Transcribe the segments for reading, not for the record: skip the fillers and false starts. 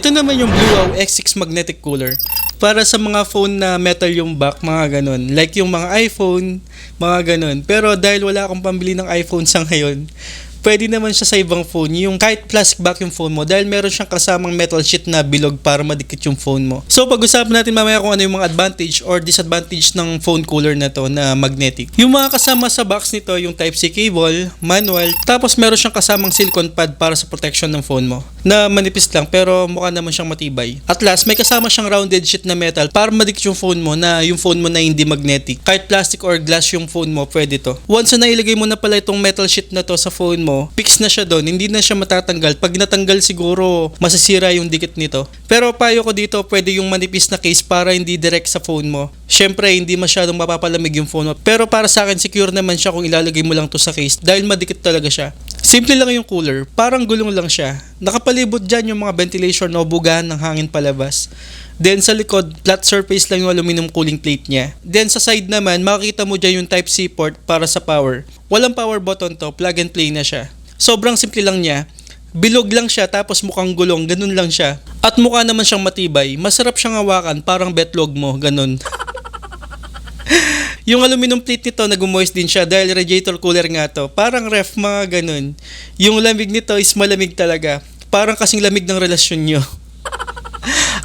Ito naman yung Bluewow X6 magnetic cooler. Para sa mga phone na metal yung back, mga ganun. Like yung mga iPhone, mga ganun. Pero dahil wala akong pambili ng iPhone sa ngayon, pwede naman siya sa ibang phone. Yung kahit plastic back yung phone mo dahil meron siyang kasamang metal sheet na bilog para madikit yung phone mo. So pag-usapan natin mamaya kung ano yung mga advantage or disadvantage ng phone cooler na to na magnetic. Yung mga kasama sa box nito, yung Type-C cable, manual, tapos meron siyang kasamang silicone pad para sa protection ng phone mo. Na manipis lang pero mukha naman siyang matibay. At last, may kasama siyang rounded sheet na metal para madikit yung phone mo na hindi magnetic. Kahit plastic or glass yung phone mo, pwede to. Once na nailagay mo na pala itong metal sheet na to sa phone mo, fix na siya doon, hindi na siya matatanggal. Pag natanggal siguro, masisira yung dikit nito. Pero payo ko dito, pwede yung manipis na case para hindi direct sa phone mo. Syempre, hindi masyadong mapapalamig yung phone mo. Pero para sa akin, secure naman siya kung ilalagay mo lang to sa case dahil madikit talaga siya. Simple lang yung cooler, parang gulong lang siya. Nakapalibot dyan yung mga ventilation o bugahan ng hangin palabas. Then sa likod, flat surface lang yung aluminum cooling plate niya. Then sa side naman, makikita mo dyan yung Type-C port para sa power. Walang power button to, plug and play na siya. Sobrang simple lang niya. Bilog lang siya tapos mukhang gulong, ganun lang siya. At mukha naman siyang matibay, masarap siyang hawakan, parang betlog mo, ganun. Yung aluminum plate nito nag-moist din siya dahil radiator cooler nga to. Parang ref, mga ganun. Yung lamig nito is malamig talaga. Parang kasing lamig ng relasyon nyo.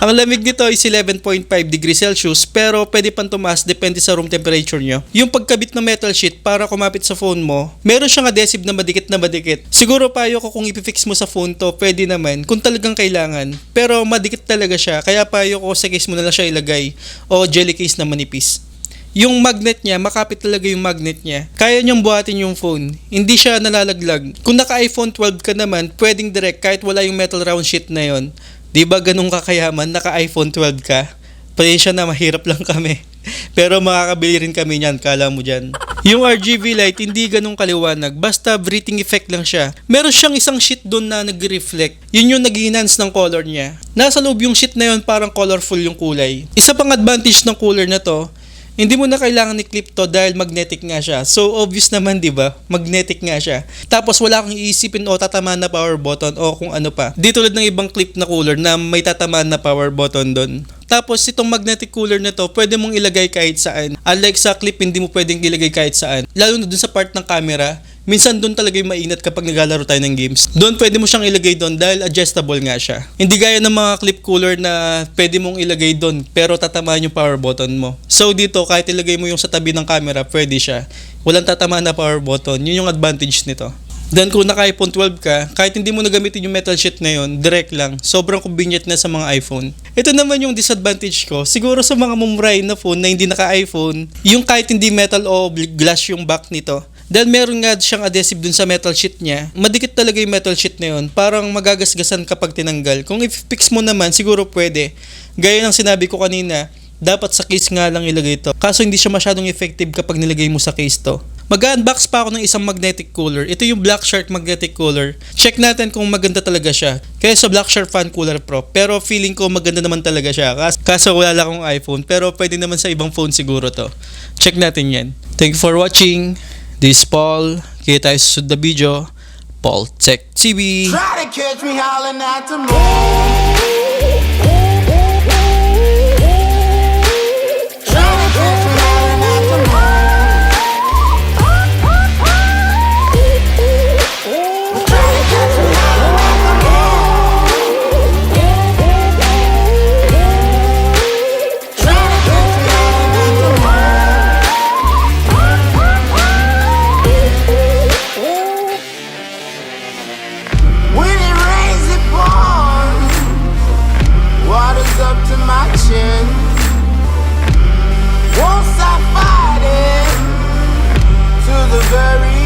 Ang lamig nito is 11.5 degrees Celsius pero pwede pang tumaas depende sa room temperature nyo. Yung pagkabit ng metal sheet para kumapit sa phone mo, meron siyang adhesive na madikit na madikit. Siguro payo ko kung ipifix mo sa phone to, pwede naman kung talagang kailangan. Pero madikit talaga siya kaya payo ko sa case mo na lang siya ilagay o jelly case na manipis. Yung magnet niya, makapit talaga yung magnet niya. Kaya niyang buhatin yung phone. Hindi siya nalalaglag. Kung naka iPhone 12 ka naman, pwedeng direct kahit wala yung metal round sheet na yon. Di ba ganun kakayaman, naka iPhone 12 ka? Pasensya na, mahirap lang kami. Pero makakabili rin kami niyan, kala mo dyan. Yung RGB light, hindi ganun kaliwanag. Basta breathing effect lang siya. Meron siyang isang sheet doon na nag-reflect. Yun yung nag-enhance ng color niya. Nasa loob yung sheet na yun, parang colorful yung kulay. Isa pang advantage ng cooler na to, hindi mo na kailangan i-clip to dahil magnetic nga siya. So obvious naman, di ba? Magnetic nga siya. Tapos wala kang iisipin o tatamaan na power button o kung ano pa. Di tulad ng ibang clip na cooler na may tatamaan na power button doon. Tapos itong magnetic cooler na to, pwede mong ilagay kahit saan. Unlike sa clip, hindi mo pwedeng ilagay kahit saan. Lalo na dun sa part ng camera. Minsan doon talaga yung mainit kapag naglalaro tayo ng games. Doon pwede mo siyang ilagay doon dahil adjustable nga siya. Hindi gaya ng mga clip cooler na pwede mong ilagay doon pero tatamaan yung power button mo. So dito kahit ilagay mo yung sa tabi ng camera, pwede siya. Walang tatamaan na power button. Yun yung advantage nito. Then kung naka iPhone 12 ka, kahit hindi mo nagamitin yung metal sheet na yun, direct lang. Sobrang convenient na sa mga iPhone. Ito naman yung disadvantage ko. Siguro sa mga mumurahin na phone na hindi naka iPhone, yung kahit hindi metal o glass yung back nito, dahil meron nga siyang adhesive dun sa metal sheet niya, madikit talaga yung metal sheet na yun. Parang magagasgasan kapag tinanggal. Kung i-fix mo naman, siguro pwede. Gaya ng sinabi ko kanina, dapat sa case nga lang ilagay ito. Kaso hindi siya masyadong effective kapag nilagay mo sa case to. Mag-unbox pa ako ng isang magnetic cooler. Ito yung Black Shark magnetic cooler. Check natin kung maganda talaga siya. Kaya sa Black Shark Fan Cooler Pro. Pero feeling ko maganda naman talaga siya. Kaso wala lang akong iPhone. Pero pwede naman sa ibang phone siguro to. Check natin yan. Thank you for watching. This is Paul. Kita tayo sa susunod na video. Paul Tech TV. Try to catch me howling at the moon. my chin. Won't stop fighting to the very